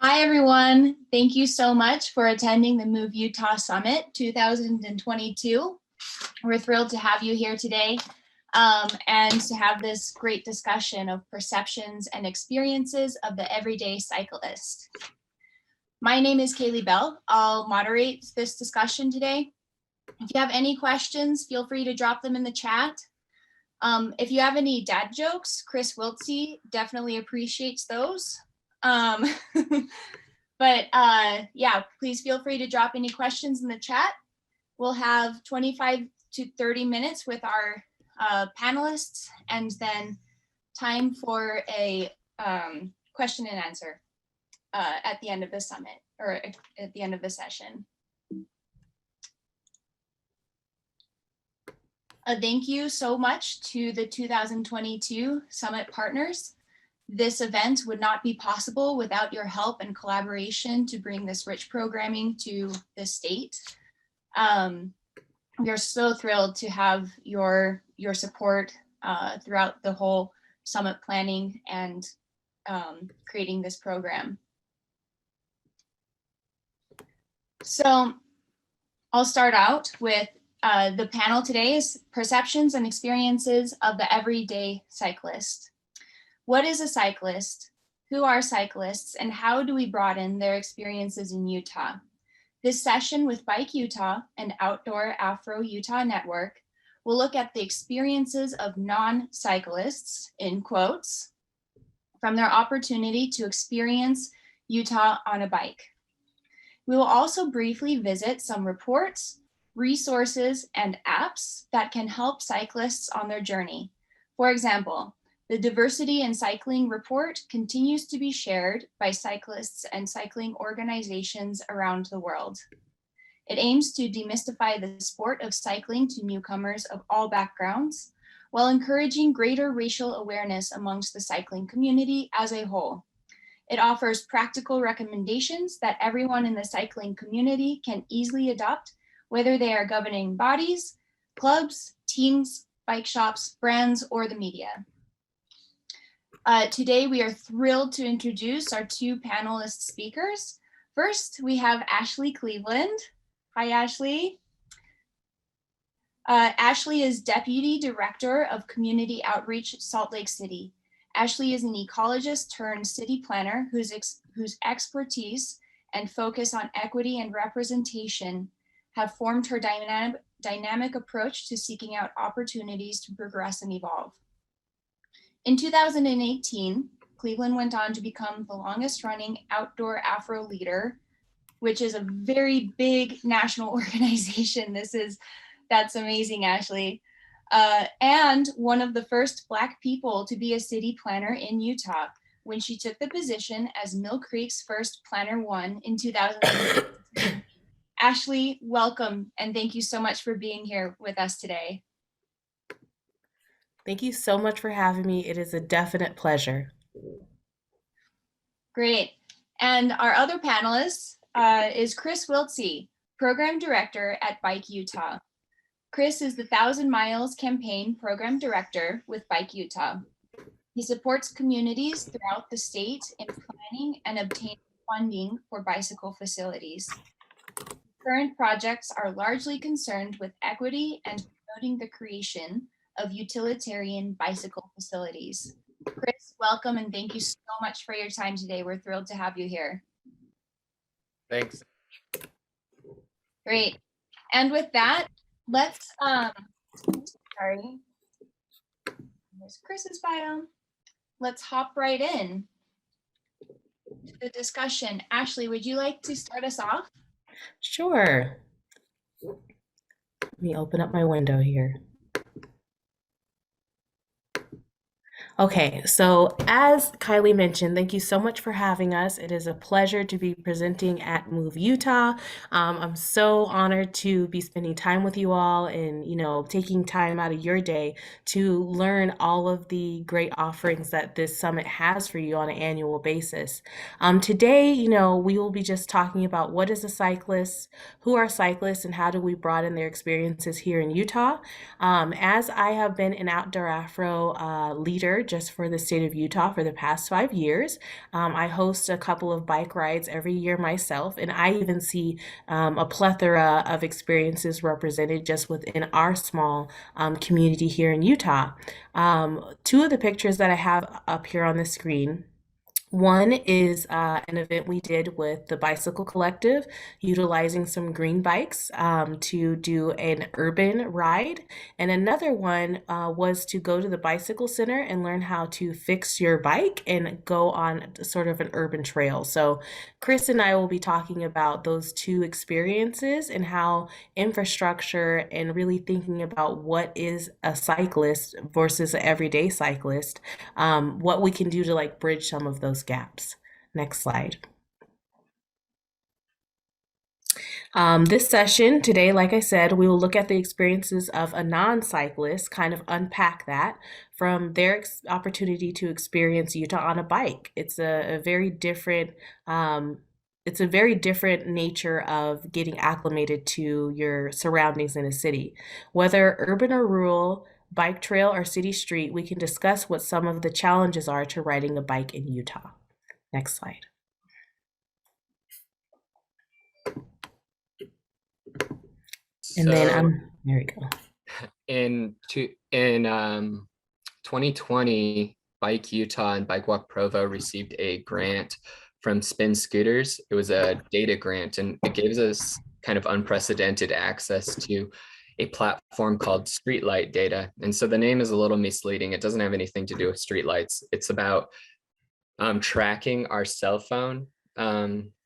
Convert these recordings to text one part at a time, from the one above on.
Hi, everyone. Thank you so much for attending the Move Utah Summit 2022. We're thrilled to have you here today and to have this great discussion of perceptions and experiences of the everyday cyclist. My name is Kaylee Bell. I'll moderate this discussion today. If you have any questions, feel free to drop them in the chat. If you have any dad jokes, Chris Wiltsey definitely appreciates those. But yeah, please feel free to drop any questions in the chat. We'll have 25 to 30 minutes with our panelists and then time for a question and answer at the end of the summit or at the end of the session. Thank you so much to the 2022 Summit partners. This event would not be possible without your help and collaboration to bring this rich programming to the state. We are so thrilled to have your support throughout the whole summit planning and creating this program. So I'll start out with the panel today is perceptions and experiences of the everyday cyclist. What is a cyclist? Who are cyclists, and how do we broaden their experiences in Utah? This session with Bike Utah and Outdoor Afro Utah Network will look at the experiences of non-cyclists, in quotes, from their opportunity to experience Utah on a bike. We will also briefly visit some reports, resources, and apps that can help cyclists on their journey. For example, the Diversity in Cycling report continues to be shared by cyclists and cycling organizations around the world. It aims to demystify the sport of cycling to newcomers of all backgrounds, while encouraging greater racial awareness amongst the cycling community as a whole. It offers practical recommendations that everyone in the cycling community can easily adopt, whether they are governing bodies, clubs, teams, bike shops, brands, or the media. Today, we are thrilled to introduce our two panelist speakers. First, we have Ashley Cleveland. Hi, Ashley. Ashley is Deputy Director of Community Outreach, Salt Lake City. Ashley is an ecologist turned city planner whose expertise and focus on equity and representation have formed her dynamic approach to seeking out opportunities to progress and evolve. In 2018, Cleveland went on to become the longest running outdoor Afro leader, which is a very big national organization. That's amazing, Ashley. And one of the first Black people to be a city planner in Utah when she took the position as Mill Creek's first Planner 1 in 2018. Ashley, welcome, and thank you so much for being here with us today. Thank you so much for having me. It is a definite pleasure. Great. And our other panelist is Chris Wiltsey, Program Director at Bike Utah. Chris is the 1,000 Miles Campaign Program Director with Bike Utah. He supports communities throughout the state in planning and obtaining funding for bicycle facilities. Current projects are largely concerned with equity and promoting the creation of utilitarian bicycle facilities. Chris, welcome, and thank you so much for your time today. We're thrilled to have you here. Thanks. Great. And with that, let's, sorry, there's Chris's bio. Let's hop right in to the discussion. Ashley, would you like to start us off? Sure. Let me open up my window here. Okay, so as Kylie mentioned, thank you so much for having us. It is a pleasure to be presenting at Move Utah. I'm so honored to be spending time with you all and, taking time out of your day to learn all of the great offerings that this summit has for you on an annual basis. Today, we will be just talking about what is a cyclist, who are cyclists, and how do we broaden their experiences here in Utah. As I have been an Outdoor Afro leader tour just for the state of Utah for the past 5 years. I host a couple of bike rides every year myself, and I even see a plethora of experiences represented just within our small community here in Utah. Two of the pictures that I have up here on the screen. One is an event we did with the Bicycle Collective, utilizing some green bikes to do an urban ride. And another one was to go to the bicycle center and learn how to fix your bike and go on sort of an urban trail. So, Chris and I will be talking about those two experiences and how infrastructure and really thinking about what is a cyclist versus an everyday cyclist, what we can do to like bridge some of those gaps. Next slide. This session today, like I said, we will look at the experiences of a non-cyclist, kind of unpack that from their opportunity to experience Utah on a bike. It's a very different nature of getting acclimated to your surroundings in a city. Whether urban or rural, bike trail or city street, we can discuss what some of the challenges are to riding a bike in Utah. Next slide. And then there we go. In 2020, Bike Utah and Bike Walk Provo received a grant from Spin Scooters. It was a data grant, and it gives us kind of unprecedented access to a platform called Streetlight Data. And so the name is a little misleading. It doesn't have anything to do with streetlights. It's about tracking our cell phone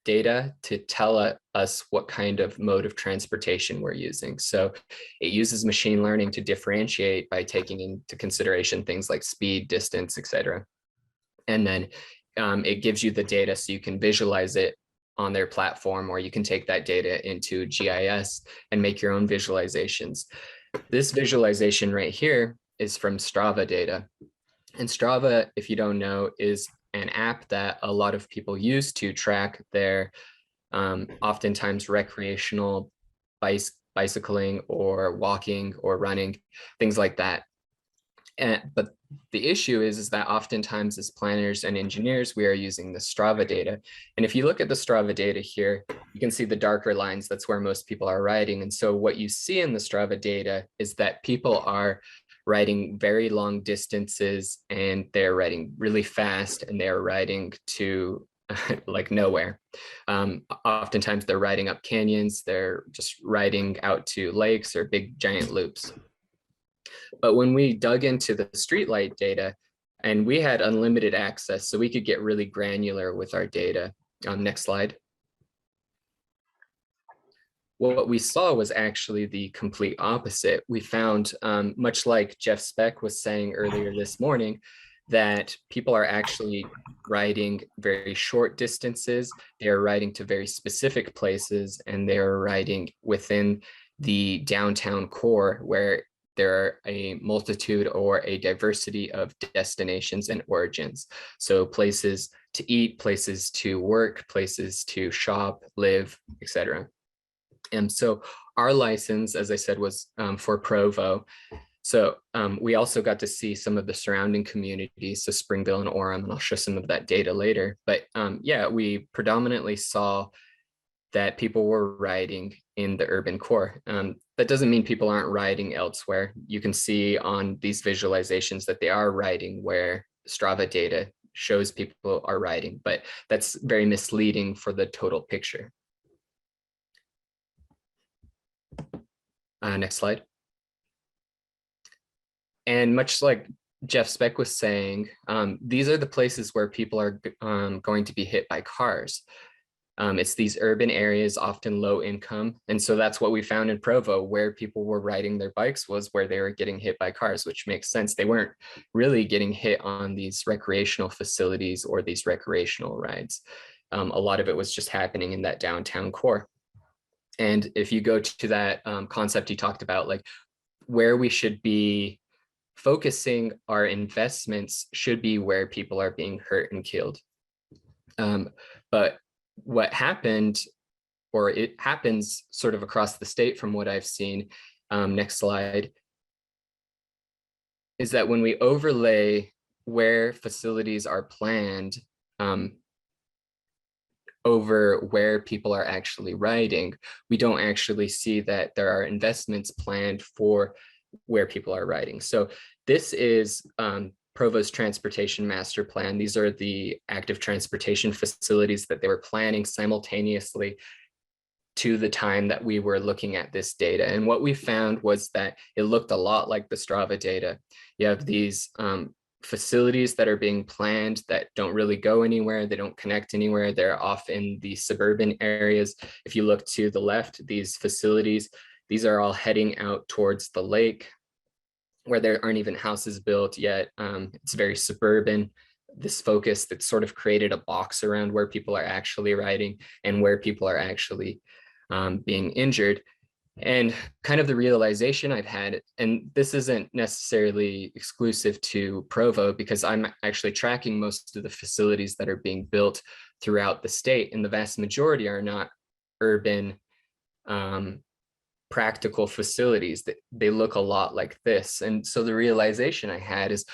data to tell us what kind of mode of transportation we're using. So it uses machine learning to differentiate by taking into consideration things like speed, distance, etc. And then it gives you the data so you can visualize it on their platform, or you can take that data into GIS and make your own visualizations. This visualization right here is from Strava Data. And Strava, if you don't know, is an app that a lot of people use to track their oftentimes recreational bicycling or walking or running, things like that. But the issue is that oftentimes as planners and engineers, we are using the Strava data. And if you look at the Strava data here, you can see the darker lines. That's where most people are riding. And so what you see in the Strava data is that people are riding very long distances, and they're riding really fast, and they're riding to like nowhere. Oftentimes they're riding up canyons, they're just riding out to lakes or big giant loops. But when we dug into the streetlight data, and we had unlimited access, so we could get really granular with our data. Next slide. What we saw was actually the complete opposite. We found, much like Jeff Speck was saying earlier this morning, that people are actually riding very short distances. They're riding to very specific places, and they're riding within the downtown core, where there are a multitude or a diversity of destinations and origins. So places to eat, places to work, places to shop, live, etc. And so our license, as I said, was for Provo. So we also got to see some of the surrounding communities, so Springville and Orem, and I'll show some of that data later. But yeah, we predominantly saw that people were riding in the urban core. That doesn't mean people aren't riding elsewhere. You can see on these visualizations that they are riding where Strava data shows people are riding, but that's very misleading for the total picture. Next slide. And much like Jeff Speck was saying, these are the places where people are going to be hit by cars. It's these urban areas, often low income. And so that's what we found in Provo, where people were riding their bikes was where they were getting hit by cars, which makes sense. They weren't really getting hit on these recreational facilities or these recreational rides. A lot of it was just happening in that downtown core. And if you go to that concept he talked about, like where we should be focusing our investments should be where people are being hurt and killed. But what happened, or it happens sort of across the state from what I've seen, next slide, is that when we overlay where facilities are planned um, over where people are actually riding, we don't actually see that there are investments planned for where people are riding. So this is Provo's Transportation Master Plan. These are the active transportation facilities that they were planning simultaneously to the time that we were looking at this data. And what we found was that it looked a lot like the Strava data. You have these facilities that are being planned that don't really go anywhere. They don't connect anywhere. They're off in the suburban areas. If you look to the left, these facilities, these are all heading out towards the lake where there aren't even houses built yet. It's very suburban. This focus that sort of created a box around where people are actually riding and where people are actually being injured. And kind of the realization I've had, and this isn't necessarily exclusive to Provo, because I'm actually tracking most of the facilities that are being built throughout the state, and the vast majority are not urban practical facilities. That they look a lot like this. And so the realization I had is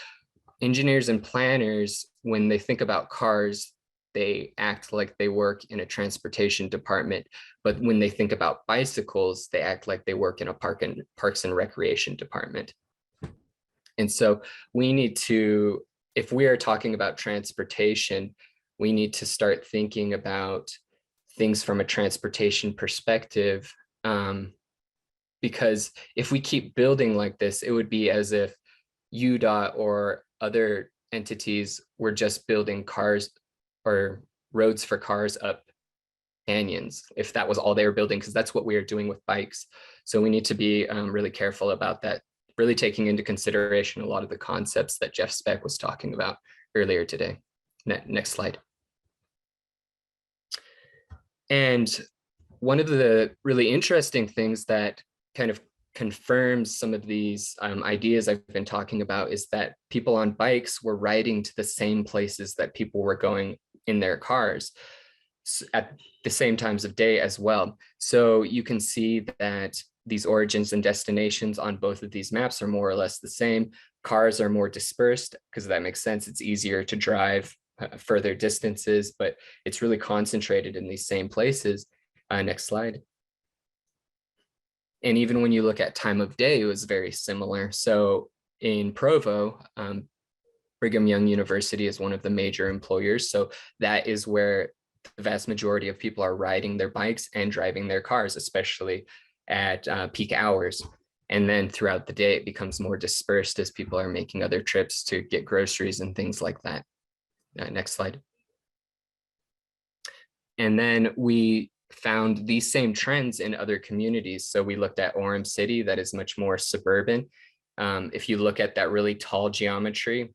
engineers and planners, when they think about cars, they act like they work in a transportation department. But when they think about bicycles, they act like they work in a parks and recreation department. And so we need to, if we are talking about transportation, we need to start thinking about things from a transportation perspective. Because if we keep building like this, it would be as if UDOT or other entities were just building cars or roads for cars up canyons, if that was all they were building, because that's what we are doing with bikes. So we need to be really careful about that, really taking into consideration a lot of the concepts that Jeff Speck was talking about earlier today. Next slide. And one of the really interesting things that kind of confirms some of these ideas I've been talking about is that people on bikes were riding to the same places that people were going in their cars at the same times of day as well. So you can see that these origins and destinations on both of these maps are more or less the same. Cars are more dispersed because that makes sense. It's easier to drive further distances, but it's really concentrated in these same places. Next slide. And even when you look at time of day, it was very similar. So in Provo, Brigham Young University is one of the major employers. So that is where the vast majority of people are riding their bikes and driving their cars, especially at peak hours. And then throughout the day, it becomes more dispersed as people are making other trips to get groceries and things like that. Next slide. And then we found these same trends in other communities. So we looked at Orem City, that is much more suburban. If you look at that really tall geometry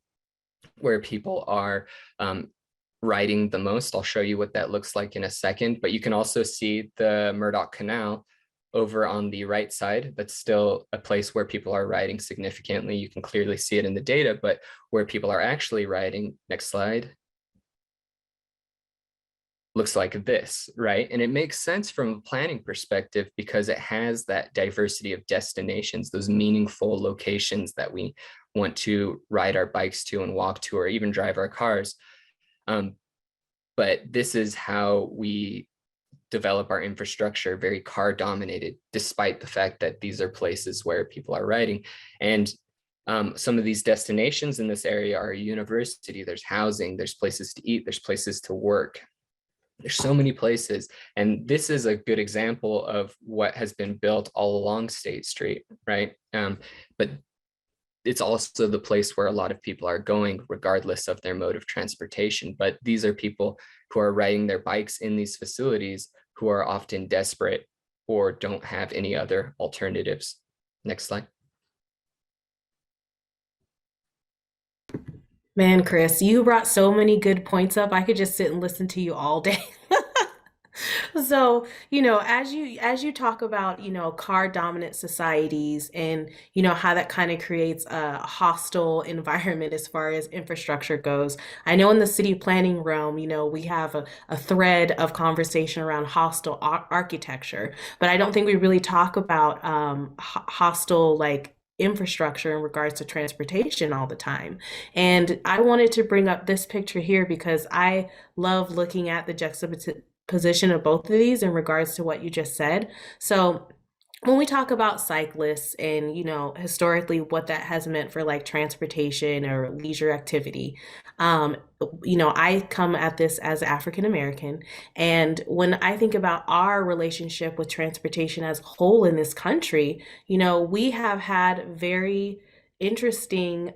where people are riding the most, I'll show you what that looks like in a second, but you can also see the Murdoch Canal over on the right side. That's still a place where people are riding significantly. You can clearly see it in the data, but where people are actually riding, next slide, looks like this, right? And it makes sense from a planning perspective because it has that diversity of destinations, those meaningful locations that we want to ride our bikes to and walk to, or even drive our cars. But this is how we develop our infrastructure, very car dominated, despite the fact that these are places where people are riding. And some of these destinations in this area are a university, there's housing, there's places to eat, there's places to work. There's so many places. And this is a good example of what has been built all along State Street, right? But it's also the place where a lot of people are going regardless of their mode of transportation. But these are people who are riding their bikes in these facilities who are often desperate or don't have any other alternatives. Next slide. Man, Chris, you brought so many good points up. I could just sit and listen to you all day. So, as you talk about, car dominant societies and, how that kind of creates a hostile environment as far as infrastructure goes. I know in the city planning realm, we have a thread of conversation around hostile architecture, but I don't think we really talk about hostile like infrastructure in regards to transportation all the time. And I wanted to bring up this picture here because I love looking at the juxtaposition of both of these in regards to what you just said. So when we talk about cyclists and, historically what that has meant for like transportation or leisure activity, um, I come at this as African American. And when I think about our relationship with transportation as a whole in this country, we have had very interesting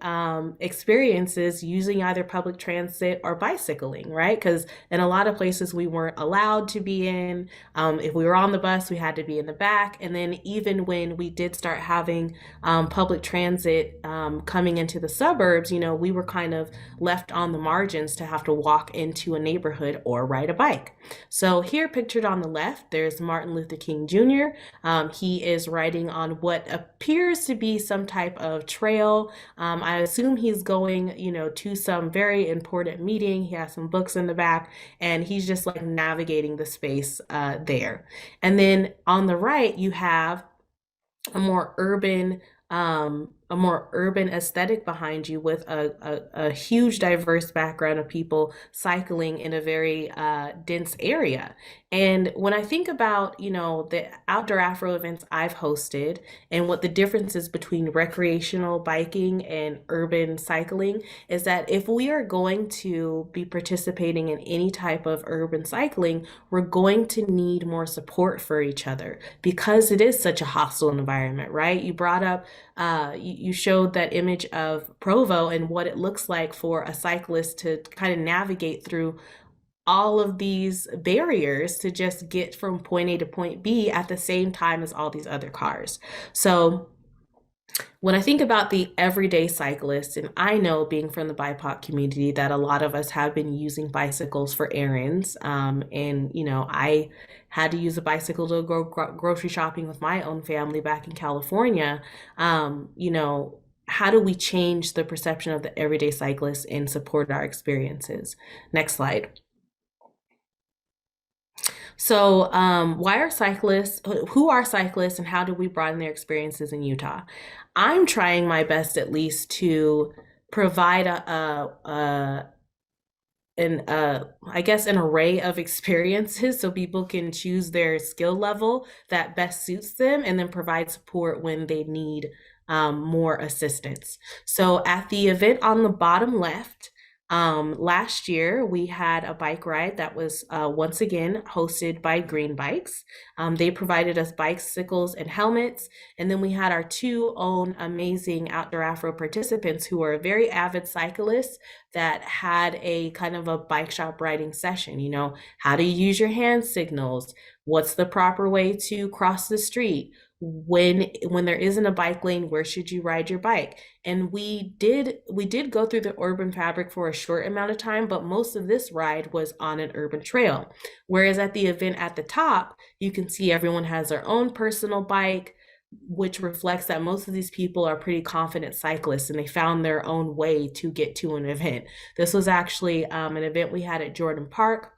experiences using either public transit or bicycling, right? Because in a lot of places we weren't allowed to be in. If we were on the bus, we had to be in the back. And then even when we did start having public transit coming into the suburbs, we were kind of left on the margins to have to walk into a neighborhood or ride a bike. So here pictured on the left, there's Martin Luther King Jr. He is riding on what appears to be some type of trail. I assume he's going, to some very important meeting. He has some books in the back, and he's just like navigating the space there. And then on the right, you have a more urban aesthetic behind you with a huge diverse background of people cycling in a very dense area. And when I think about, the outdoor Afro events I've hosted and what the differences between recreational biking and urban cycling is that if we are going to be participating in any type of urban cycling, we're going to need more support for each other because it is such a hostile environment, right? You brought up, you showed that image of Provo and what it looks like for a cyclist to kind of navigate through all of these barriers to just get from point A to point B at the same time as all these other cars. So when I think about the everyday cyclist, and I know being from the BIPOC community that a lot of us have been using bicycles for errands, and I had to use a bicycle to go grocery shopping with my own family back in California. How do we change the perception of the everyday cyclist and support our experiences? Next slide. So, why are cyclists, who are cyclists, and how do we broaden their experiences in Utah? I'm trying my best at least to provide I guess an array of experiences so people can choose their skill level that best suits them and then provide support when they need more assistance. So at the event on the bottom left, last year we had a bike ride that was once again hosted by Green Bikes. They provided us bicycles and helmets, and then we had our two own amazing Outdoor Afro participants who are very avid cyclists that had a kind of a bike shop riding session. How do you use your hand signals? What's the proper way to cross the street? When there isn't a bike lane, where should you ride your bike? And we did go through the urban fabric for a short amount of time, but most of this ride was on an urban trail. Whereas at the event at the top, you can see everyone has their own personal bike, which reflects that most of these people are pretty confident cyclists and they found their own way to get to an event. This was actually an event we had at Jordan Park.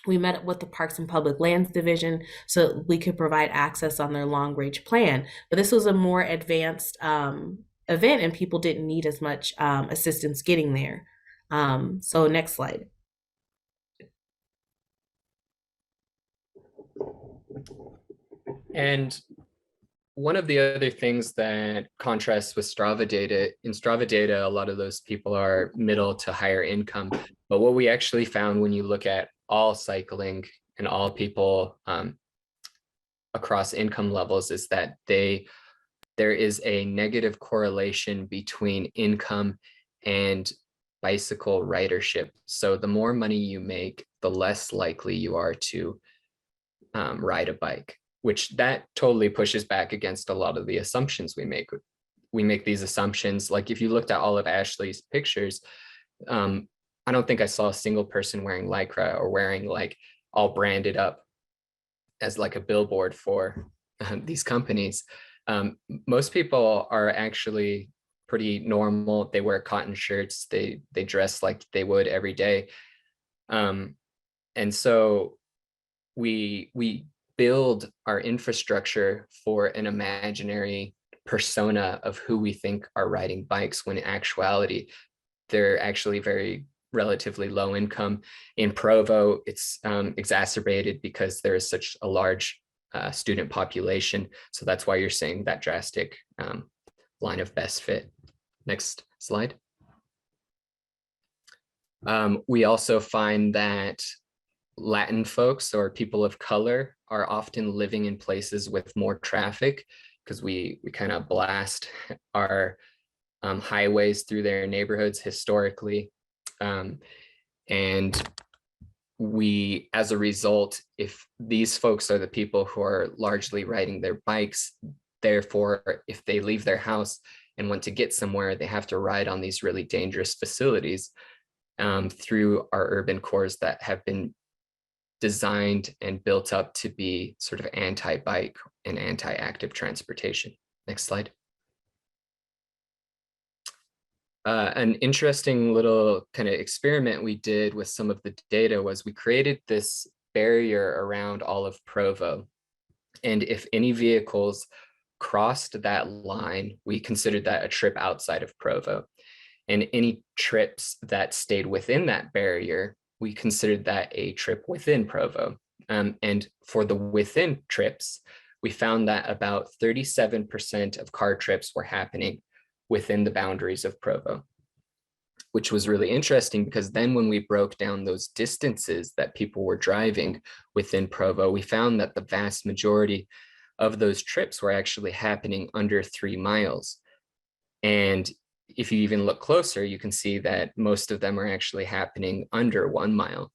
We met with the Parks and Public Lands Division so we could provide access on their long range plan. But this was a more advanced event and people didn't need as much assistance getting there. So next slide. And one of the other things that contrasts with Strava data, in Strava data, a lot of those people are middle to higher income. But what we actually found when you look at all cycling and all people across income levels is that there is a negative correlation between income and bicycle ridership. So the more money you make, the less likely you are to ride a bike, which that totally pushes back against a lot of the assumptions we make. We make these assumptions, like if you looked at all of Ashley's pictures, I don't think I saw a single person wearing Lycra or wearing like all branded up as like a billboard for these companies. Most people are actually pretty normal. They wear cotton shirts. They dress like they would every day. And so we build our infrastructure for an imaginary persona of who we think are riding bikes, when in actuality, they're actually very relatively low income. In Provo, it's exacerbated because there is such a large student population. So that's why you're seeing that drastic line of best fit. Next slide. We also find that Latin folks or people of color are often living in places with more traffic, because we kind of blast our highways through their neighborhoods historically. And we, as a result, if these folks are the people who are largely riding their bikes, therefore, if they leave their house and want to get somewhere, they have to ride on these really dangerous facilities through our urban cores that have been designed and built up to be sort of anti-bike and anti-active transportation. Next slide. An interesting little kind of experiment we did with some of the data was we created this barrier around all of Provo. And if any vehicles crossed that line, we considered that a trip outside of Provo. And any trips that stayed within that barrier, we considered that a trip within Provo. And for the within trips, we found that about 37% of car trips were happening within the boundaries of Provo, which was really interesting, because then when we broke down those distances that people were driving within Provo, we found that the vast majority of those trips were actually happening under 3 miles. And if you even look closer, you can see that most of them are actually happening under 1 mile,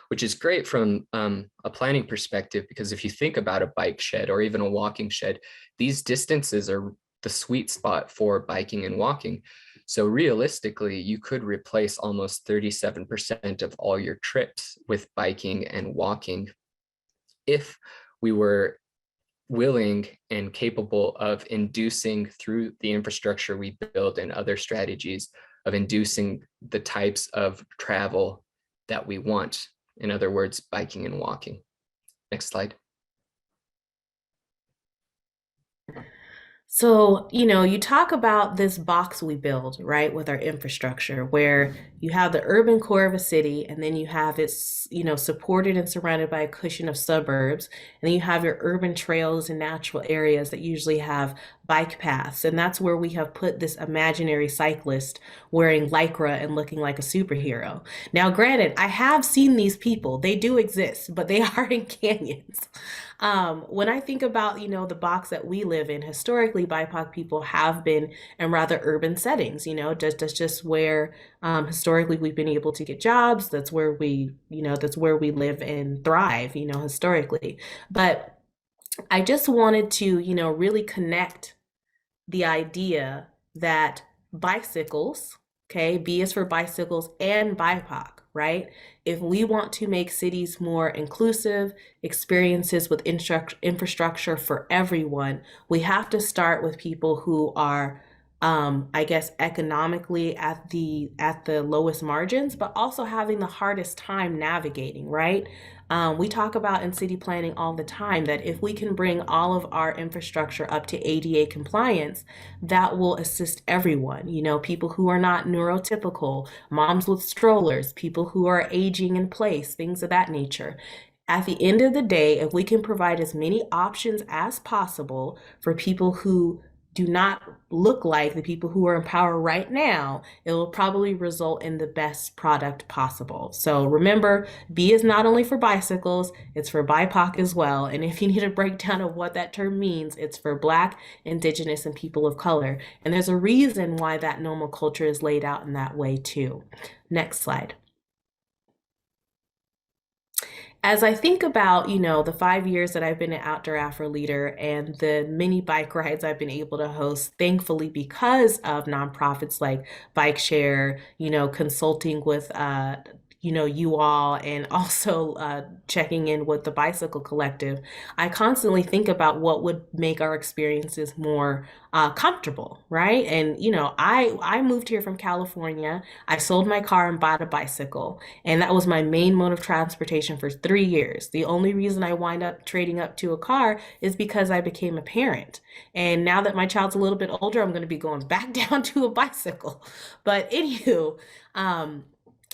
which is great from a planning perspective, because if you think about a bike shed or even a walking shed, these distances are the sweet spot for biking and walking. So realistically, you could replace almost 37% of all your trips with biking and walking if we were willing and capable of inducing, through the infrastructure we build and other strategies, of inducing the types of travel that we want. In other words, biking and walking. Next slide. So, you talk about this box we build, right, with our infrastructure, where you have the urban core of a city, and then you have it, supported and surrounded by a cushion of suburbs. And then you have your urban trails and natural areas that usually have bike paths. And that's where we have put this imaginary cyclist wearing Lycra and looking like a superhero. Now, granted, I have seen these people, they do exist, but they are in canyons. When I think about, the box that we live in, historically, BIPOC people have been in rather urban settings. That's just where historically we've been able to get jobs. That's where that's where we live and thrive, historically. But I just wanted to, really connect the idea that bicycles, okay, B is for bicycles and BIPOC, right? If we want to make cities more inclusive, experiences with infrastructure for everyone, we have to start with people who are, I guess, economically at the lowest margins, but also having the hardest time navigating, right? We talk about in city planning all the time that if we can bring all of our infrastructure up to ADA compliance, that will assist everyone. People who are not neurotypical, moms with strollers, people who are aging in place, things of that nature. At the end of the day, if we can provide as many options as possible for people who do not look like the people who are in power right now, it will probably result in the best product possible. So remember, B is not only for bicycles, it's for BIPOC as well. And if you need a breakdown of what that term means, it's for Black, Indigenous, and people of color. And there's a reason why that nomenclature is laid out in that way too. Next slide. As I think about, the 5 years that I've been an outdoor Afro leader and the many bike rides I've been able to host, thankfully, because of nonprofits like Bike Share, consulting with, you all, and also checking in with the Bicycle Collective, I constantly think about what would make our experiences more comfortable, right? And I moved here from California. I sold my car and bought a bicycle, and that was my main mode of transportation for 3 years. The only reason I wind up trading up to a car is because I became a parent. And now that my child's a little bit older, I'm going to be going back down to a bicycle. But anywho, um,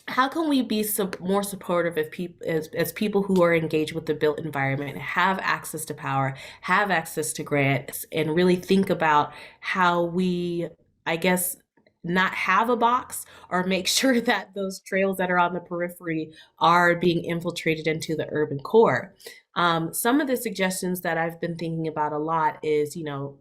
how can we be more supportive of people as people who are engaged with the built environment, have access to power, have access to grants, and really think about how we, I guess, not have a box, or make sure that those trails that are on the periphery are being infiltrated into the urban core. Some of the suggestions that I've been thinking about a lot is,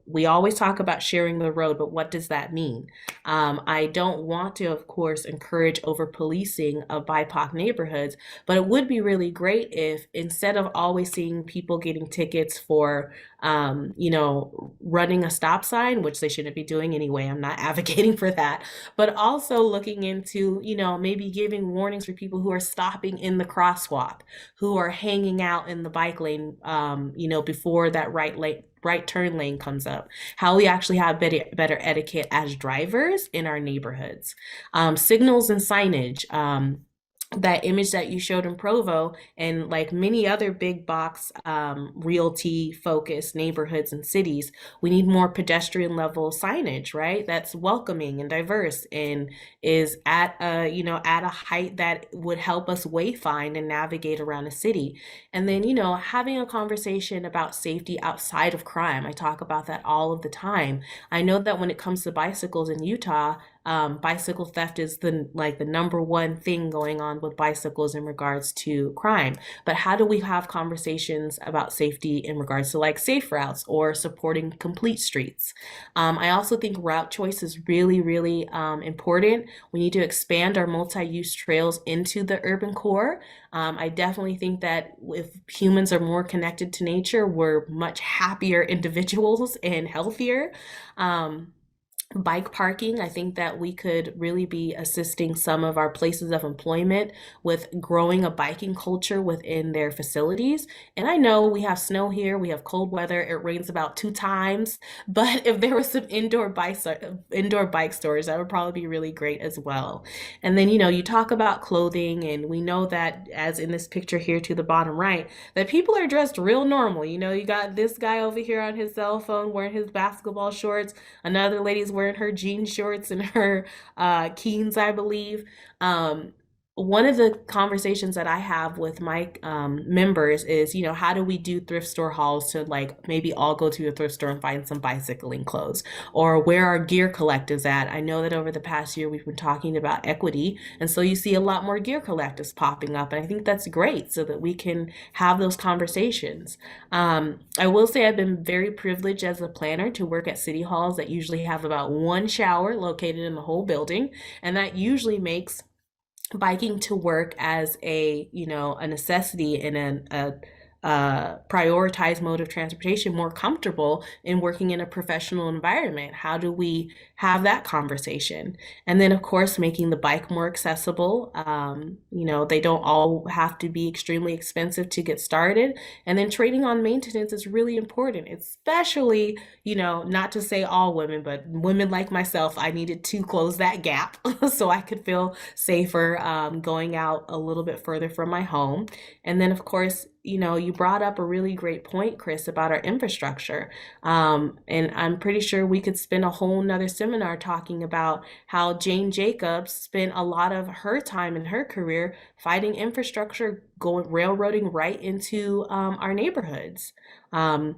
we always talk about sharing the road, but what does that mean? I don't want to, of course, encourage over policing of BIPOC neighborhoods, but it would be really great if, instead of always seeing people getting tickets for, running a stop sign, which they shouldn't be doing anyway, I'm not advocating for that, but also looking into, maybe giving warnings for people who are stopping in the crosswalk, who are hanging out in the bike lane, before that right turn lane comes up, how we actually have better etiquette as drivers in our neighborhoods, signals and signage. That image that you showed in Provo, and like many other big box realty focused neighborhoods and cities, we need more pedestrian level signage, right? That's welcoming and diverse, and is at a height that would help us wayfind and navigate around a city. And then, having a conversation about safety outside of crime. I talk about that all of the time. I know that when it comes to bicycles in Utah, bicycle theft is the number one thing going on with bicycles in regards to crime. But how do we have conversations about safety in regards to like safe routes or supporting complete streets? I also think route choice is really, really important. We need to expand our multi-use trails into the urban core. I definitely think that if humans are more connected to nature, we're much happier individuals and healthier. Bike parking, I think that we could really be assisting some of our places of employment with growing a biking culture within their facilities. And I know we have snow here, we have cold weather, it rains about 2 times, but if there was some indoor bike stores, that would probably be really great as well. And then, you talk about clothing, and we know that, as in this picture here to the bottom right, that people are dressed real normal. You got this guy over here on his cell phone wearing his basketball shorts, another lady's wearing her jean shorts and her Keens, I believe. One of the conversations that I have with my members is, how do we do thrift store hauls to like maybe all go to a thrift store and find some bicycling clothes, or where are gear collectives at? I know that over the past year we've been talking about equity, and so you see a lot more gear collectives popping up, and I think that's great so that we can have those conversations. I will say I've been very privileged as a planner to work at city halls that usually have about one shower located in the whole building, and that usually makes biking to work as a necessity and a prioritized mode of transportation more comfortable in working in a professional environment. How do we have that conversation? And then, of course, making the bike more accessible. They don't all have to be extremely expensive to get started. And then trading on maintenance is really important, especially, not to say all women, but women like myself. I needed to close that gap so I could feel safer going out a little bit further from my home. And then, of course, you brought up a really great point, Chris, about our infrastructure. And I'm pretty sure we could spend a whole nother seminar talking about how Jane Jacobs spent a lot of her time in her career fighting infrastructure, railroading right into our neighborhoods. And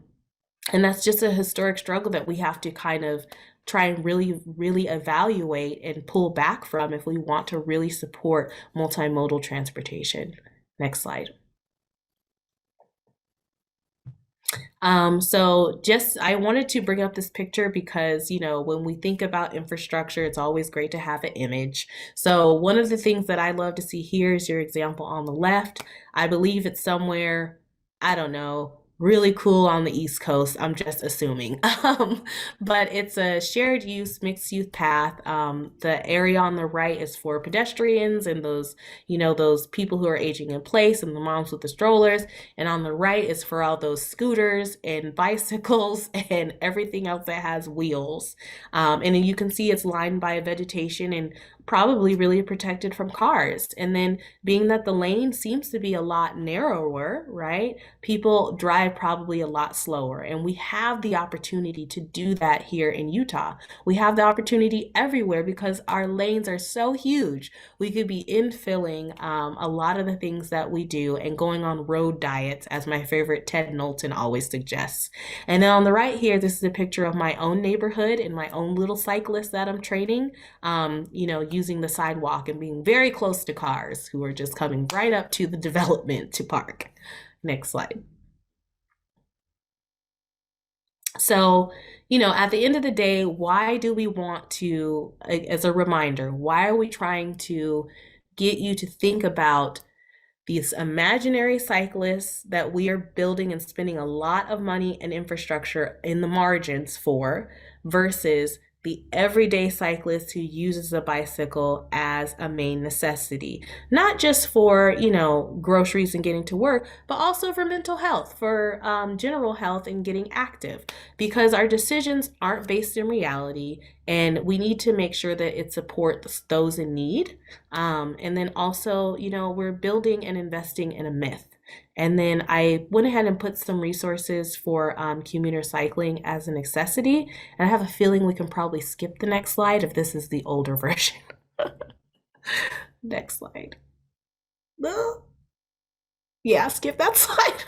that's just a historic struggle that we have to kind of try and really, really evaluate and pull back from if we want to really support multimodal transportation. Next slide. I wanted to bring up this picture because, when we think about infrastructure, it's always great to have an image. So one of the things that I love to see here is your example on the left. I believe it's somewhere, I don't know, really cool on the East Coast. I'm just assuming. But it's a shared use, mixed use path. The area on the right is for pedestrians and those, those people who are aging in place and the moms with the strollers. And on the right is for all those scooters and bicycles and everything else that has wheels. And then you can see it's lined by vegetation and probably really protected from cars. And then being that the lane seems to be a lot narrower, right? People drive probably a lot slower. And we have the opportunity to do that here in Utah. We have the opportunity everywhere because our lanes are so huge. We could be infilling a lot of the things that we do and going on road diets, as my favorite Ted Knowlton always suggests. And then on the right here, this is a picture of my own neighborhood and my own little cyclist that I'm training, using the sidewalk and being very close to cars who are just coming right up to the development to park. Next slide. So, at the end of the day, why do we want to, as a reminder, why are we trying to get you to think about these imaginary cyclists that we are building and spending a lot of money and infrastructure in the margins for versus the everyday cyclist who uses a bicycle as a main necessity, not just for, groceries and getting to work, but also for mental health, for general health and getting active, because our decisions aren't based in reality and we need to make sure that it supports those in need. And then also, we're building and investing in a myth. And then I went ahead and put some resources for commuter cycling as a necessity. And I have a feeling we can probably skip the next slide if this is the older version. Next slide. Yeah, skip that slide.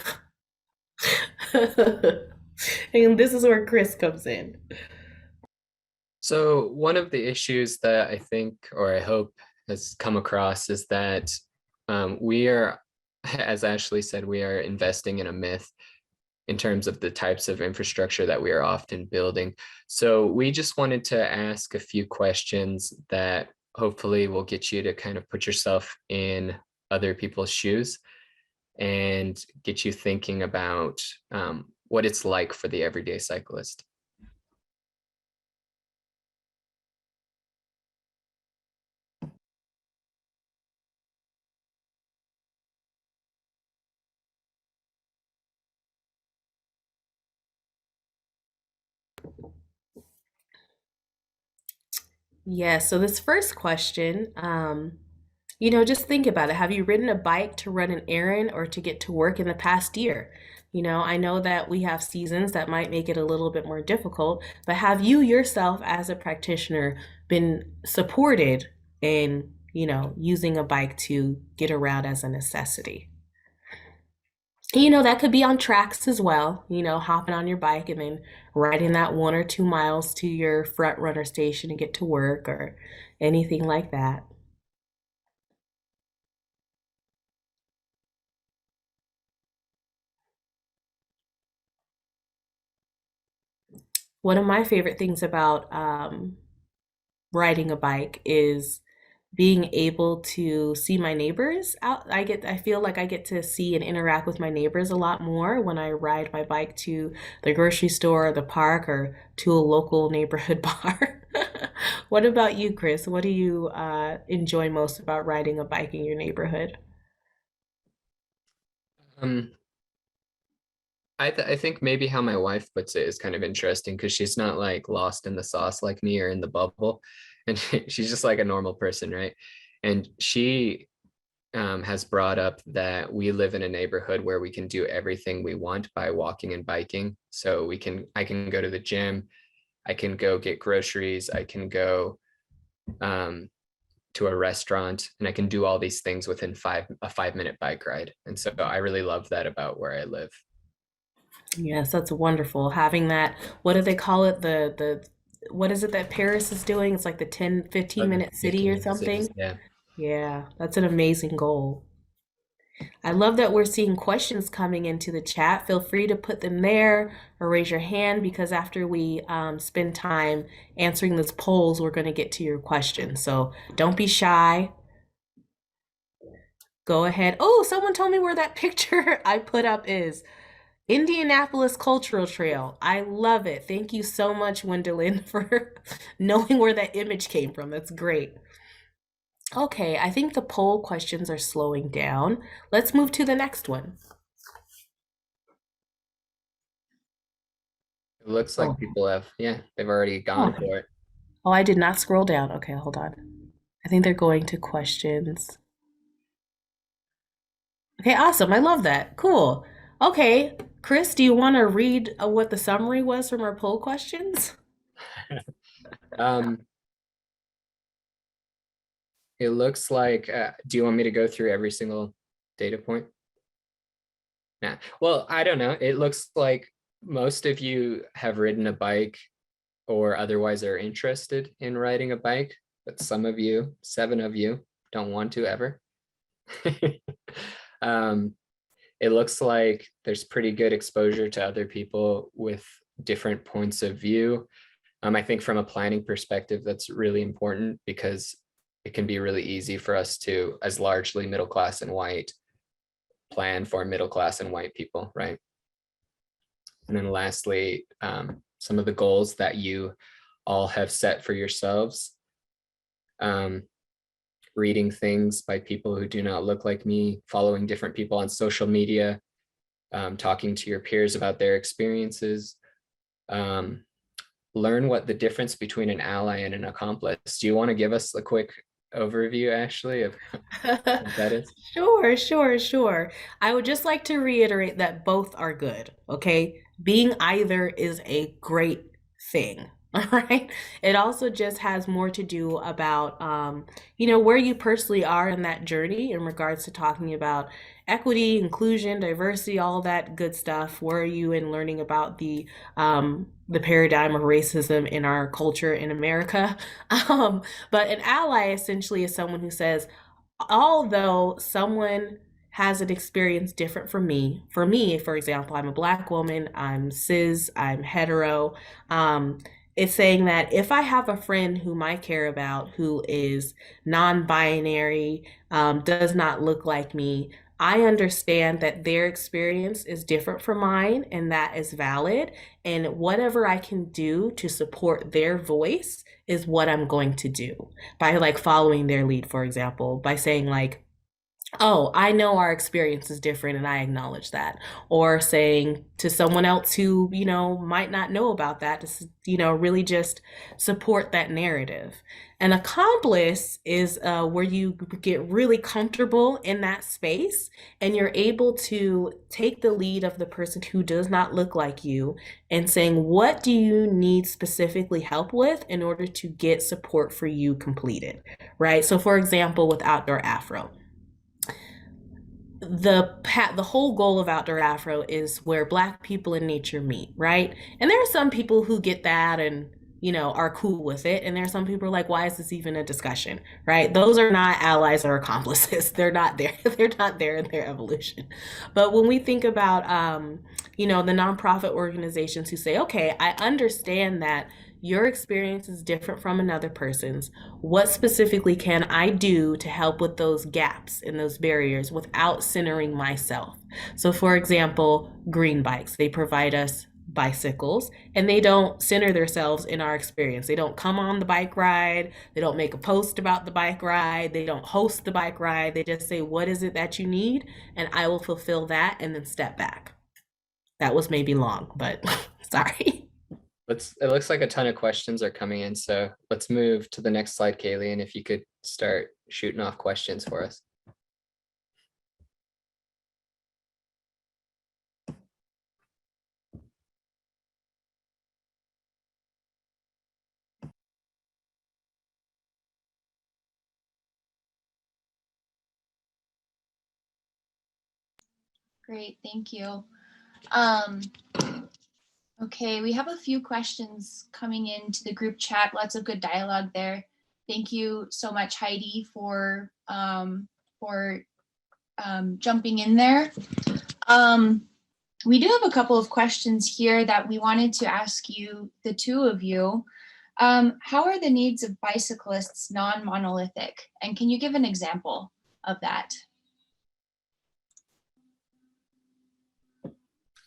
And this is where Chris comes in. So one of the issues that I think, or I hope, has come across is that we are, as Ashley said, we are investing in a myth in terms of the types of infrastructure that we are often building. So we just wanted to ask a few questions that hopefully will get you to kind of put yourself in other people's shoes and get you thinking about what it's like for the everyday cyclist. Yeah, so this first question, just think about it. Have you ridden a bike to run an errand or to get to work in the past year? I know that we have seasons that might make it a little bit more difficult, but have you yourself as a practitioner been supported in, using a bike to get around as a necessity? That could be on tracks as well, hopping on your bike and then riding that 1 or 2 miles to your front runner station and get to work or anything like that. One of my favorite things about riding a bike is being able to see my neighbors out. I feel like I get to see and interact with my neighbors a lot more when I ride my bike to the grocery store or the park or to a local neighborhood bar. What about you, Chris? What do you enjoy most about riding a bike in your neighborhood? Um, I think maybe how my wife puts it is kind of interesting because she's not like lost in the sauce like me or in the bubble, and she's just like a normal person, right? And she has brought up that we live in a neighborhood where we can do everything we want by walking and biking. So I can go to the gym, I can go get groceries, I can go um, to a restaurant, and I can do all these things within a 5 minute bike ride. And so I really love that about where I live. Yes, that's wonderful. Having that, what do they call it? What is it that Paris is doing? It's like the 10, 15 Under minute city 15 or minute cities, something. yeah. Yeah, that's an amazing goal. I love that we're seeing questions coming into the chat. Feel free to put them there or raise your hand because after we spend time answering those polls, we're going to get to your questions. So don't be shy. Go ahead. Oh, someone told me where that picture I put up is. Indianapolis Cultural Trail. I love it. Thank you so much, Wendelin, for knowing where that image came from. That's great. Okay, I think the poll questions are slowing down. Let's move to the next one. It looks like Oh, people have, yeah, they've already gone oh, for it. oh, I did not scroll down. Okay, hold on. I think they're going to questions. Okay, awesome. I love that. Cool. Okay, Chris, do you want to read what the summary was from our poll questions? Um, it looks like, do you want me to go through every single data point? Nah. Well, I don't know. It looks like most of you have ridden a bike or otherwise are interested in riding a bike, but some of you, 7 of you, don't want to ever. um, it looks like there's pretty good exposure to other people with different points of view. I think from a planning perspective, that's really important because it can be really easy for us to, as largely middle class and white, plan for middle class and white people, right? And then lastly, some of the goals that you all have set for yourselves. Reading things by people who do not look like me, following different people on social media, talking to your peers about their experiences. Learn what the difference between an ally and an accomplice. Do you want to give us a quick overview, Ashley, of what that is? Sure, sure, sure. I would just like to reiterate that both are good, okay? Being either is a great thing, all right? It also just has more to do about, where you personally are in that journey in regards to talking about equity, inclusion, diversity, all that good stuff. Where are you in learning about the paradigm of racism in our culture in America? But an ally essentially is someone who says, although someone has an experience different from me, for me, for example, I'm a black woman, I'm cis, I'm hetero. Um, it's saying that if I have a friend whom I care about who is non binary, does not look like me, I understand that their experience is different from mine and that is valid. And whatever I can do to support their voice is what I'm going to do by like following their lead, for example, by saying like, oh, I know our experience is different and I acknowledge that. Or saying to someone else who, might not know about that, to, really just support that narrative. An accomplice is where you get really comfortable in that space and you're able to take the lead of the person who does not look like you and saying, what do you need specifically help with in order to get support for you completed, right? So, for example, with Outdoor Afro, the whole goal of Outdoor Afro is where black people and nature meet, right? And there are some people who get that and are cool with it, and there are some people who are like, why is this even a discussion, right? Those are not allies or accomplices. They're not there. They're not there in their evolution. But when we think about the nonprofit organizations who say, okay, I understand that your experience is different from another person's. What specifically can I do to help with those gaps and those barriers without centering myself? So, for example, Green Bikes, they provide us bicycles and they don't center themselves in our experience. They don't come on the bike ride. They don't make a post about the bike ride. They don't host the bike ride. They just say, what is it that you need? And I will fulfill that and then step back. That was maybe long, but sorry. It looks like a ton of questions are coming in, so let's move to the next slide, Kaylee, and if you could start shooting off questions for us. Great, thank you. Okay, we have a few questions coming into the group chat. Lots of good dialogue there. Thank you so much, Heidi, for jumping in there. We do have a couple of questions here that we wanted to ask you, the two of you. How are the needs of bicyclists non-monolithic? And can you give an example of that?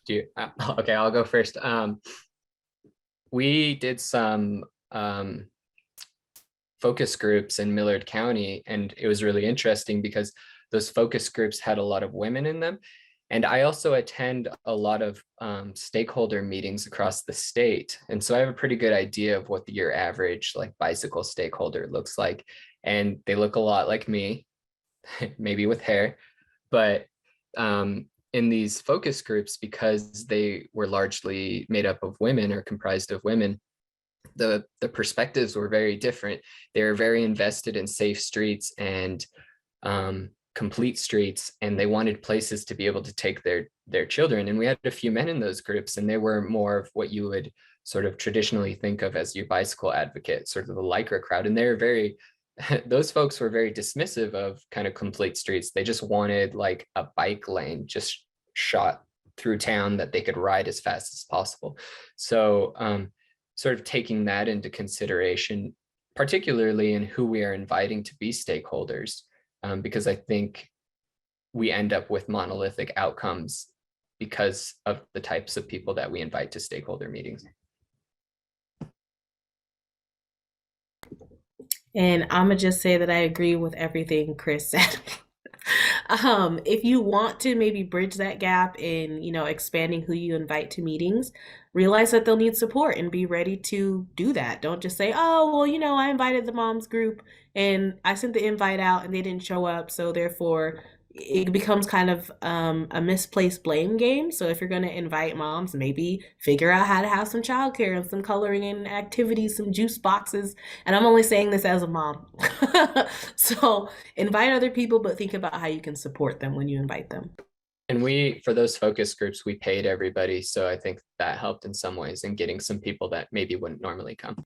Do you, okay, I'll go first. We did some focus groups in Millard County, and it was really interesting because those focus groups had a lot of women in them. And I also attend a lot of stakeholder meetings across the state. And so I have a pretty good idea of what your average like bicycle stakeholder looks like. And they look a lot like me, maybe with hair, but in these focus groups, because they were largely made up of women or comprised of women, the perspectives were very different. They were very invested in safe streets and complete streets, and they wanted places to be able to take their children. And we had a few men in those groups, and they were more of what you would sort of traditionally think of as your bicycle advocate, sort of the Lycra crowd. And they're very those folks were very dismissive of kind of complete streets. They just wanted like a bike lane just shot through town that they could ride as fast as possible. So sort of taking that into consideration, particularly in who we are inviting to be stakeholders, because I think we end up with monolithic outcomes because of the types of people that we invite to stakeholder meetings. And I'm gonna just say that I agree with everything Chris said. If you want to maybe bridge that gap in, expanding who you invite to meetings, realize that they'll need support and be ready to do that. Don't just say, oh, well, I invited the moms group and I sent the invite out and they didn't show up. So therefore, it becomes kind of a misplaced blame game. So if you're going to invite moms, maybe figure out how to have some childcare and some coloring and activities, some juice boxes. And I'm only saying this as a mom. So invite other people, but think about how you can support them when you invite them. And for those focus groups, we paid everybody. So I think that helped in some ways in getting some people that maybe wouldn't normally come.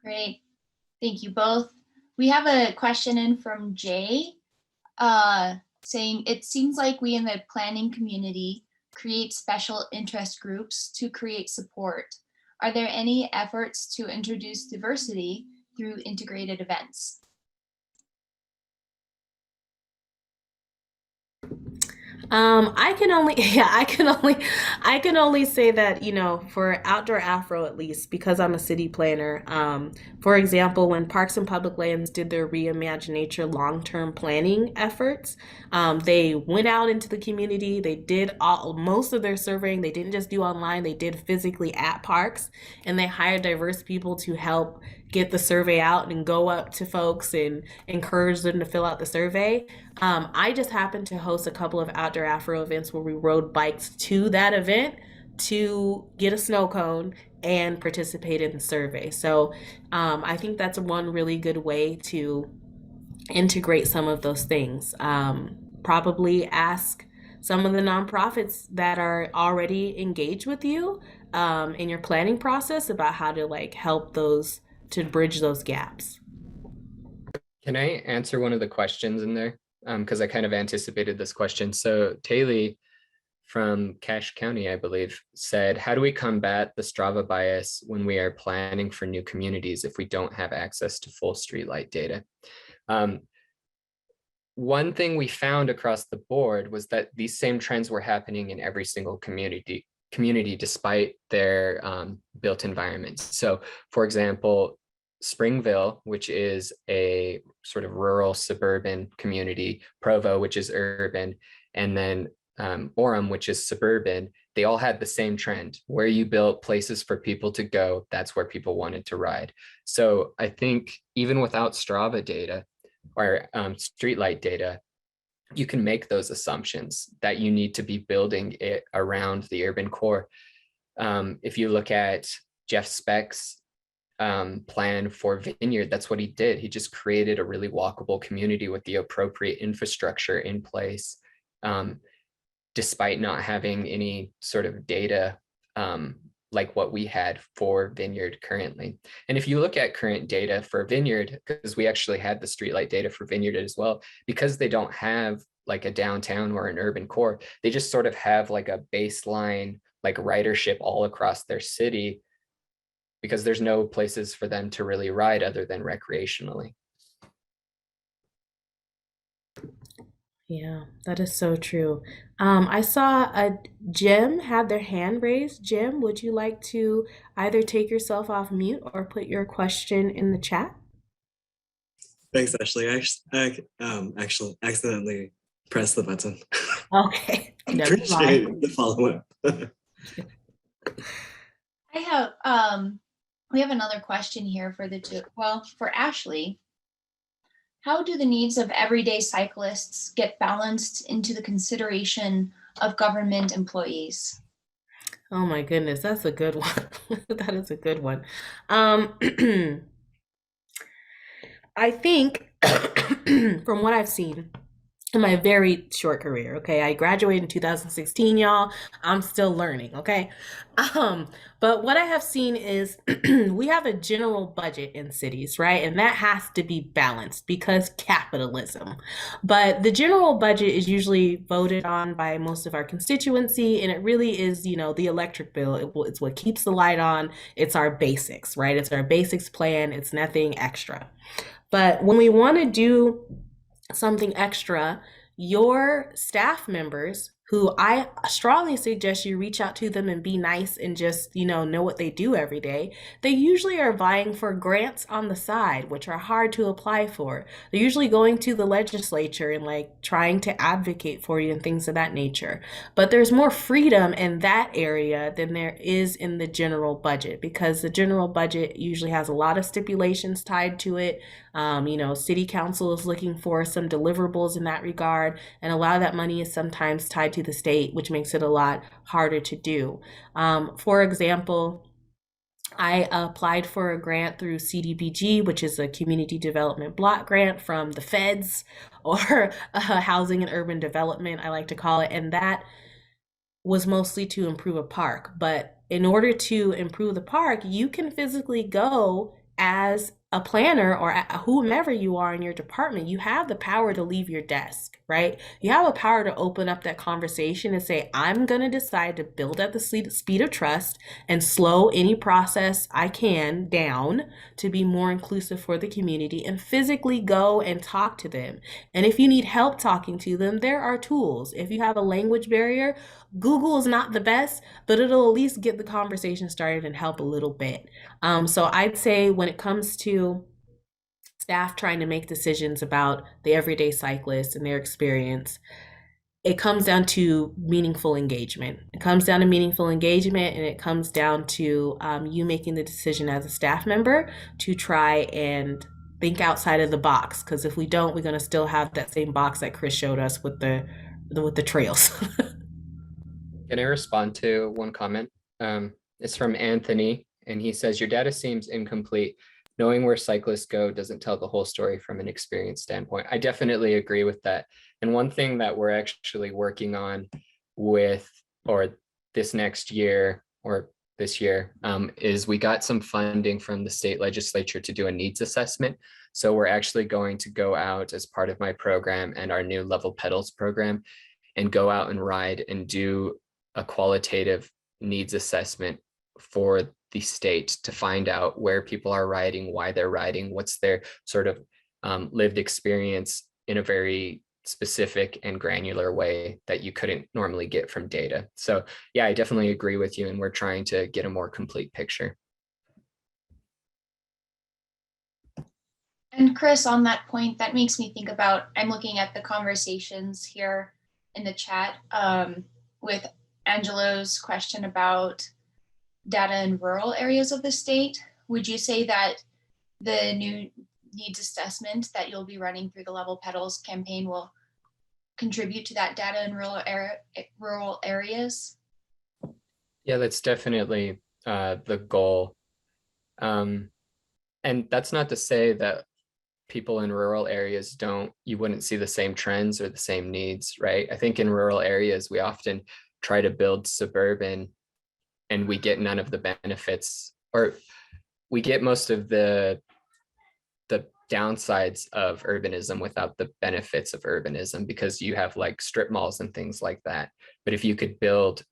Great. Thank you both. We have a question in from Jay saying, it seems like we in the planning community create special interest groups to create support. Are there any efforts to introduce diversity through integrated events? I can only say that, for Outdoor Afro, at least, because I'm a city planner. For example, when Parks and Public Lands did their Reimagine Nature long-term planning efforts, they went out into the community. They did most of their surveying. They didn't just do online. They did physically at parks, and they hired diverse people to help get the survey out and go up to folks and encourage them to fill out the survey. I just happened to host a couple of Outdoor Afro events where we rode bikes to that event to get a snow cone and participate in the survey. So I think that's one really good way to integrate some of those things. Probably ask some of the nonprofits that are already engaged with you in your planning process about how to help those to bridge those gaps. Can I answer one of the questions in there? Because I kind of anticipated this question. So Taylor from Cache County, I believe, said, how do we combat the Strava bias when we are planning for new communities if we don't have access to full streetlight data? One thing we found across the board was that these same trends were happening in every single community despite their built environments. So for example, Springville, which is a sort of rural suburban community, Provo, which is urban, and then Orem, which is suburban, they all had the same trend. Where you built places for people to go, that's where people wanted to ride. So I think even without Strava data or streetlight data, you can make those assumptions that you need to be building it around the urban core. If you look at Jeff Speck's plan for Vineyard, that's what he did. He just created a really walkable community with the appropriate infrastructure in place, despite not having any sort of data like what we had for Vineyard currently. And if you look at current data for Vineyard, because we actually had the streetlight data for Vineyard as well, because they don't have like a downtown or an urban core, they just sort of have like a baseline like ridership all across their city, because there's no places for them to really ride other than recreationally. Yeah, that is so true. I saw a Jim had their hand raised. Jim, would you like to either take yourself off mute or put your question in the chat? Thanks, Ashley. I actually accidentally pressed the button. Okay, I never mind. appreciate the follow-up. I have we have another question here for the two. Well, for Ashley, how do the needs of everyday cyclists get balanced into the consideration of government employees? Oh my goodness, that's a good one. That is a good one. Um, I think from what I've seen in my very short career, okay, I graduated in 2016, y'all. I'm still learning, okay? Um, but what I have seen is we have a general budget in cities, right? And that has to be balanced because capitalism. But the general budget is usually voted on by most of our constituency, and it really is, the electric bill. It's what keeps the light on. It's our basics, right? It's our basics plan. It's nothing extra. But when we want to do something extra, your staff members, who I strongly suggest you reach out to them and be nice and just, know what they do every day, they usually are vying for grants on the side, which are hard to apply for. They're usually going to the legislature and like trying to advocate for you and things of that nature. But there's more freedom in that area than there is in the general budget because the general budget usually has a lot of stipulations tied to it. City council is looking for some deliverables in that regard, and a lot of that money is sometimes tied to the state, which makes it a lot harder to do. For example, I applied for a grant through CDBG, which is a community development block grant from the feds, or housing and urban development, I like to call it. And that was mostly to improve a park. But in order to improve the park, you can physically go as a planner or whomever you are in your department. You have the power to leave your desk, right? You have a power to open up that conversation and say, I'm going to decide to build at the speed of trust and slow any process I can down to be more inclusive for the community, and physically go and talk to them. And if you need help talking to them, there are tools. If you have a language barrier, Google is not the best, but it'll at least get the conversation started and help a little bit. So I'd say when it comes to staff trying to make decisions about the everyday cyclist and their experience, it comes down to meaningful engagement. It comes down to meaningful engagement, and it comes down to you making the decision as a staff member to try and think outside of the box. Because if we don't, we're going to still have that same box that Chris showed us with the trails. Can I respond to one comment? It's from Anthony, and he says, your data seems incomplete. Knowing where cyclists go doesn't tell the whole story from an experience standpoint. I definitely agree with that. And one thing that we're actually working on with, or this next year, or this year, is we got some funding from the state legislature to do a needs assessment. So we're actually going to go out as part of my program and our new Level Pedals program and go out and ride and do a qualitative needs assessment for the state to find out where people are riding, why they're riding, what's their sort of lived experience in a very specific and granular way that you couldn't normally get from data. So yeah, I definitely agree with you, and we're trying to get a more complete picture. And Chris, on that point, that makes me think about, I'm looking at the conversations here in the chat with Angelo's question about data in rural areas of the state. Would you say that the new needs assessment that you'll be running through the Level Pedals campaign will contribute to that data in rural areas? Yeah, that's definitely the goal. And that's not to say that people in rural areas you wouldn't see the same trends or the same needs, right? I think in rural areas, we often try to build suburban and we get none of the benefits, or we get most of the downsides of urbanism without the benefits of urbanism, because you have like strip malls and things like that. But if you could build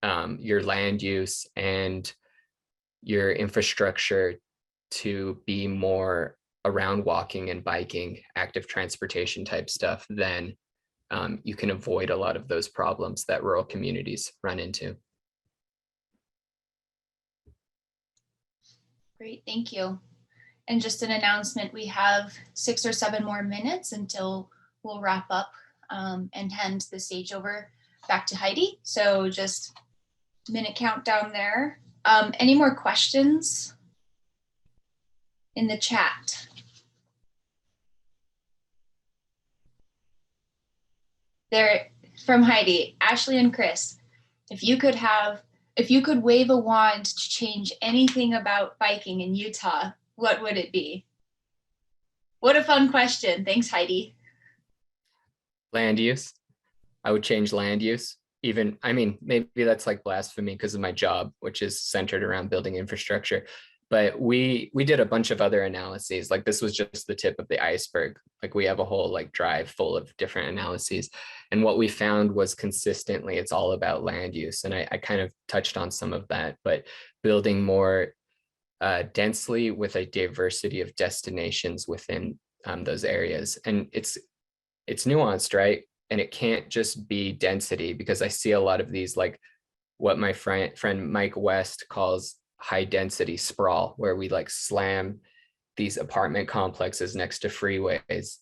your land use and your infrastructure to be more around walking and biking, active transportation type stuff, then you can avoid a lot of those problems that rural communities run into. Great, thank you. And just an announcement, we have 6 or 7 more minutes until we'll wrap up and hand the stage over back to Heidi. So just minute countdown there. Any more questions in the chat? There, from Heidi, Ashley and Chris, if you could wave a wand to change anything about biking in Utah, what would it be? What a fun question. Thanks, Heidi. Land use. I would change land use. Even, I mean, maybe that's like blasphemy because of my job, which is centered around building infrastructure. But we did a bunch of other analyses. Like this was just the tip of the iceberg. Like we have a whole like drive full of different analyses. And what we found was consistently, it's all about land use. And I kind of touched on some of that, but building more densely with a diversity of destinations within those areas. And it's nuanced, right? And it can't just be density, because I see a lot of these, like what my friend Mike West calls high density sprawl, where we like slam these apartment complexes next to freeways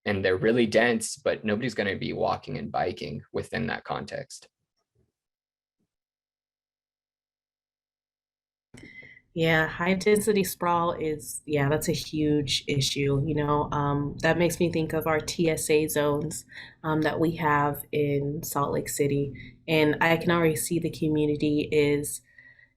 and they're really dense, but nobody's going to be walking and biking within that context. Yeah, high density sprawl is, yeah, that's a huge issue. That makes me think of our TSA zones that we have in Salt Lake City. And I can already see the community is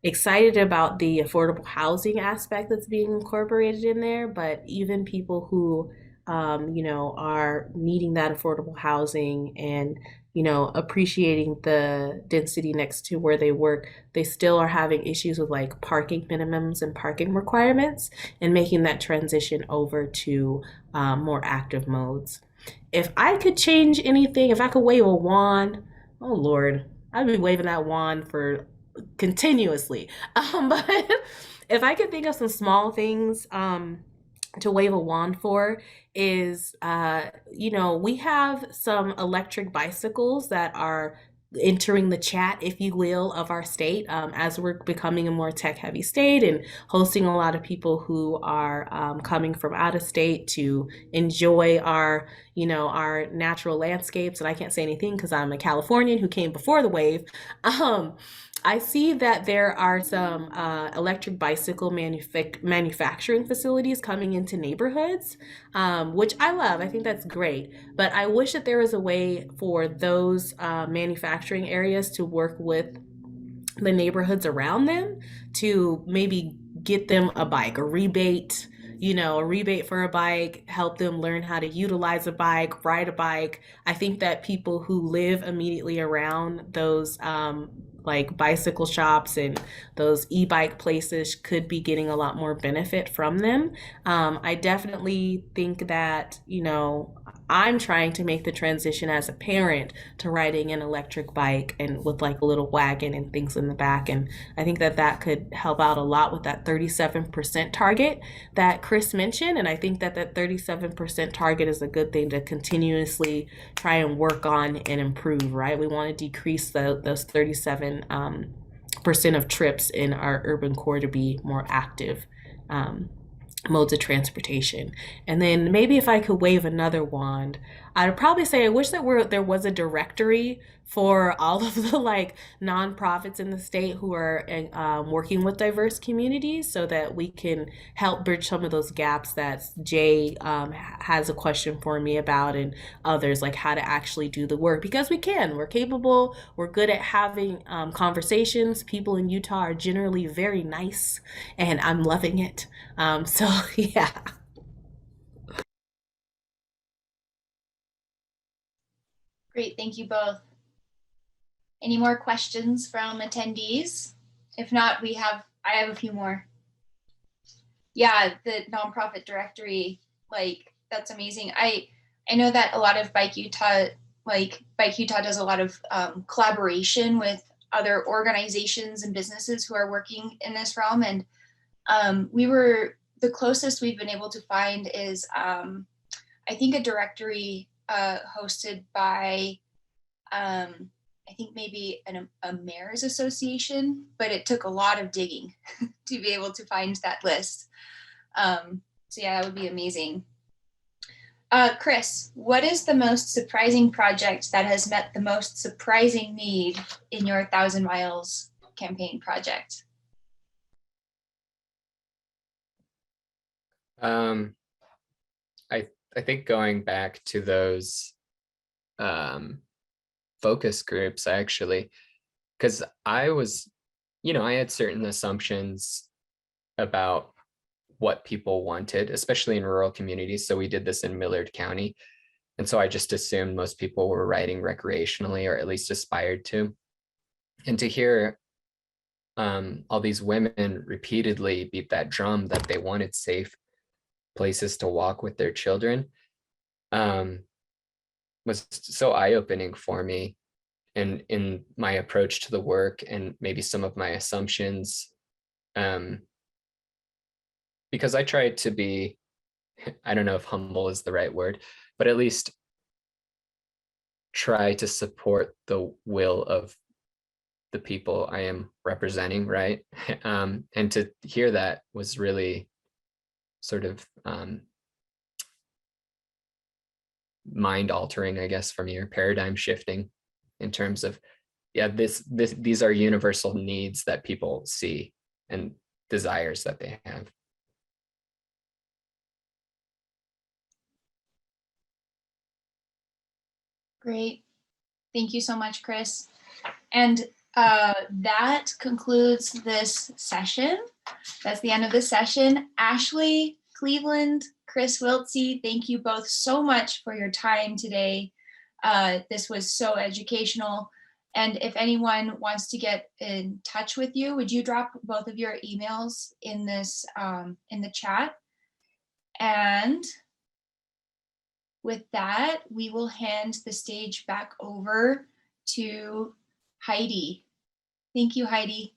excited about the affordable housing aspect that's being incorporated in there, but even people who, are needing that affordable housing and, appreciating the density next to where they work, they still are having issues with like parking minimums and parking requirements and making that transition over to more active modes. If I could change anything, if I could wave a wand, oh Lord, I'd be waving that wand for continuously. But if I could think of some small things to wave a wand for is, we have some electric bicycles that are entering the chat, if you will, of our state as we're becoming a more tech heavy state and hosting a lot of people who are coming from out of state to enjoy our natural landscapes. And I can't say anything because I'm a Californian who came before the wave. I see that there are some electric bicycle manufacturing facilities coming into neighborhoods, which I love. I think that's great. But I wish that there was a way for those manufacturing areas to work with the neighborhoods around them to maybe get them a bike, a rebate for a bike, help them learn how to utilize a bike, ride a bike. I think that people who live immediately around those like bicycle shops and those e-bike places could be getting a lot more benefit from them. I definitely think that, I'm trying to make the transition as a parent to riding an electric bike and with like a little wagon and things in the back. And I think that that could help out a lot with that 37% target that Chris mentioned. And I think that that 37% target is a good thing to continuously try and work on and improve, right? We want to decrease those 37% of trips in our urban core to be more active modes of transportation. And then maybe if I could wave another wand, I'd probably say I wish that there was a directory for all of the like nonprofits in the state who are working with diverse communities, so that we can help bridge some of those gaps that Jay has a question for me about, and others, like how to actually do the work, because we're capable, we're good at having conversations. People in Utah are generally very nice and I'm loving it. So yeah. Great, thank you both. Any more questions from attendees? If not, I have a few more. Yeah, the nonprofit directory, like that's amazing. I know that a lot of Bike Utah does a lot of collaboration with other organizations and businesses who are working in this realm. And the closest we've been able to find is I think a directory hosted by, I think maybe a mayor's association, but it took a lot of digging to be able to find that list. So yeah, that would be amazing. Chris, what is the most surprising project that has met the most surprising need in your 1,000 Miles campaign project? I think going back to those focus groups, actually, because I was, I had certain assumptions about what people wanted, especially in rural communities. So we did this in Millard County. And so I just assumed most people were riding recreationally, or at least aspired to. And to hear all these women repeatedly beat that drum that they wanted safe places to walk with their children was so eye-opening for me, and in my approach to the work, and maybe some of my assumptions, because I tried to be, I don't know if humble is the right word, but at least try to support the will of the people I am representing, right? And to hear that was really sort of mind altering, I guess, for me, or paradigm shifting, in terms of, yeah, these are universal needs that people see and desires that they have. Great. Thank you so much, Chris. And that concludes this session. That's the end of this session. Ashley Cleveland, Chris Wiltsey, thank you both so much for your time today. This was so educational. And if anyone wants to get in touch with you, would you drop both of your emails in this in the chat? And with that, we will hand the stage back over to Heidi. Thank you, Heidi.